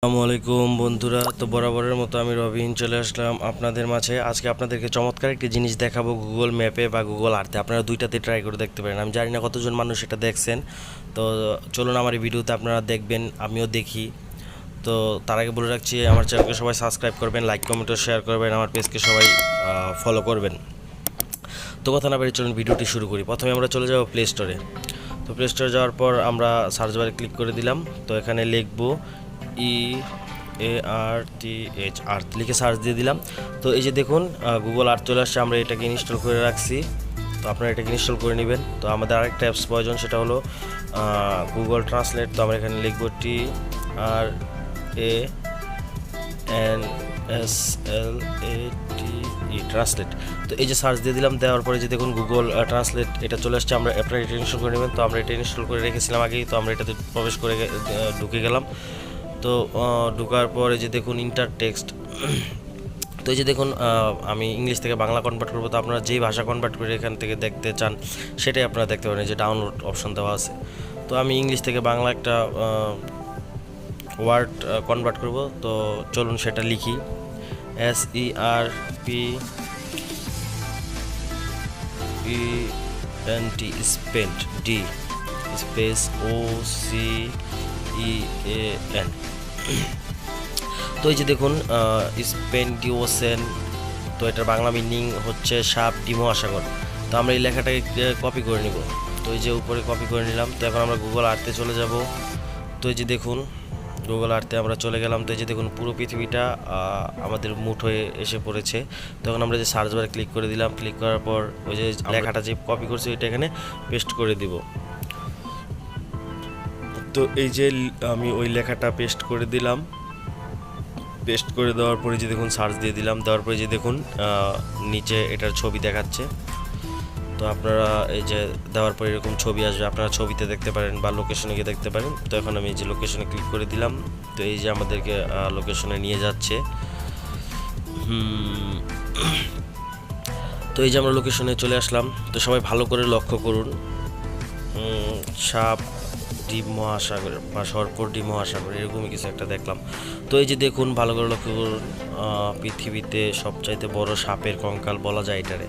আসসালামু আলাইকুম বন্ধুরা। তো বরাবরের মতো আমি রবিন চলে আসলাম আপনাদের মাঝে। আজকে আপনাদেরকে চমৎকার একটি জিনিস দেখাবো গুগল ম্যাপে বা গুগল আর্থে। আপনারা দুইটাতে ট্রাই করে দেখতে পারেন। আমি জানি না কতজন মানুষ এটা দেখছেন, তো চলুন আমার এই ভিডিওতে আপনারা দেখবেন, আমিও দেখি। তো তার আগে বলে রাখছি, আমার চ্যানেলকে সবাই সাবস্ক্রাইব করবেন, লাইক কমেন্ট ও শেয়ার করবেন, আমার পেজকে সবাই ফলো করবেন। তো কথা না বেরিয়ে চলুন ভিডিওটি শুরু করি। প্রথমে আমরা চলে যাব প্লে স্টোরে। তো প্লে স্টোরে যাওয়ার পর আমরা সার্চ বারে ক্লিক করে দিলাম। তো এখানে লিখবো EARTH আর্থ লিখে সার্চ দিয়ে দিলাম। তো এই যে দেখুন গুগল আর্থ চলে আসছে। আমরা এটাকে ইনস্টল করে রাখছি, তো আপনারা এটাকে ইনস্টল করে নেবেন। তো আমাদের আরেকটা অ্যাপস প্রয়োজন, সেটা হলো গুগল ট্রান্সলেট। তো আমরা এখানে লিখবো TRANSLATE ট্রান্সলেট। তো এই যে সার্চ দিয়ে দিলাম, দেওয়ার পরে যে দেখুন গুগল ট্রান্সলেট এটা চলে আসছে। আমরা আপনারা এটা ইনস্টল করে নেবেন। তো আমরা এটা ইনস্টল করে রেখেছিলাম আগেই, তো আমরা এটাতে প্রবেশ করে ঢুকে গেলাম। তো ঢোকার পরে যে দেখুন ইন্টার টেক্সট। তো এই যে দেখুন আমি ইংলিশ থেকে বাংলা কনভার্ট করবো। তো আপনারা যেই ভাষা কনভার্ট করে এখান থেকে দেখতে চান সেটাই আপনারা দেখতে পারেন, যে ডাউনলোড অপশন দেওয়া আছে। তো আমি ইংলিশ থেকে বাংলা একটা ওয়ার্ড কনভার্ট করব। তো চলুন সেটা লিখি। SERPENT spent D space OCEAN। তো এই যে দেখুন স্পেন্ডিওসেন। তো এটার বাংলা মিনিং হচ্ছে সাপ ডিম মহাসাগর। তো আমরা এই লেখাটাকে কপি করে নিব। তো এই যে উপরে কপি করে নিলাম। তো এখন আমরা গুগল আর্থে চলে যাব। তো এই যে দেখুন গুগল আর্থে আমরা চলে গেলাম। তো এই যে দেখুন পুরো পৃথিবীটা আমাদের মুঠোয় এসে পড়েছে। তখন আমরা যে সার্চ বারে ক্লিক করে দিলাম। ক্লিক করার পর ওই যে লেখাটা যে কপি করছি ওইটা এখানে পেস্ট করে দিব। তো এই যে আমি ওই লেখাটা পেস্ট করে দিলাম। পেস্ট করে দেওয়ার পরে যে দেখুন সার্চ দিয়ে দিলাম। দেওয়ার পরে যে দেখুন নিচে এটার ছবি দেখাচ্ছে। তো আপনারা এই যে দেওয়ার পরে এরকম ছবি আসবে, আপনারা ছবিতে দেখতে পারেন বা লোকেশনে গিয়ে দেখতে পারেন। তো এখন আমি এই যে লোকেশনে ক্লিক করে দিলাম। তো এই যে আমাদেরকে লোকেশনে নিয়ে যাচ্ছে। তো এই যে আমরা লোকেশনে চলে আসলাম। তো সবাই ভালো করে লক্ষ্য করুন, সাপ ডিম মহাসাগর বা সর্প ডিম মহাসাগর এরকমই কিছু একটা দেখলাম। তো এই যে দেখুন ভালো করে লক্ষ্য করুন, পৃথিবীতে সবচাইতে বড় সাপের কঙ্কাল বলা যায় এটারে।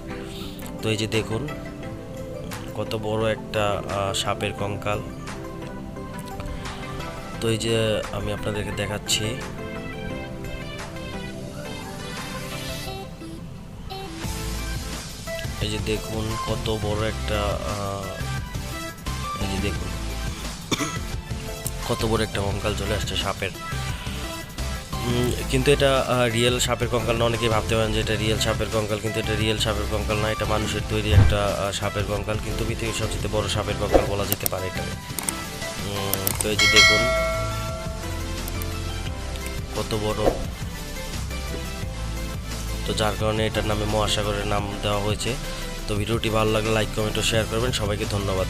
তো এই যে দেখুন কত বড় একটা সাপের কঙ্কাল। তো এই যে আমি আপনাদেরকে দেখাচ্ছি। এই যে দেখুন কত বড় একটা এই যে দেখুন কত বড় একটা কঙ্কাল চলে আসছে সাপের। কিন্তু এটা রিয়েল সাপের কঙ্কাল না। অনেকেই ভাবতে পারেন যে এটা রিয়েল সাপের কঙ্কাল, কিন্তু এটা রিয়েল সাপের কঙ্কাল না, এটা মানুষের তৈরি একটা সাপের কঙ্কাল। কিন্তু পৃথিবীর সবচেয়ে বড় সাপের কঙ্কাল বলা যেতে পারে এটাকে। তো এই যে দেখুন কত বড়। তো যার কারণে এটার নামে মহাসাগরের নাম দেওয়া হয়েছে। তো ভিডিওটি ভালো লাগলে লাইক কমেন্ট ও শেয়ার করবেন। সবাইকে ধন্যবাদ।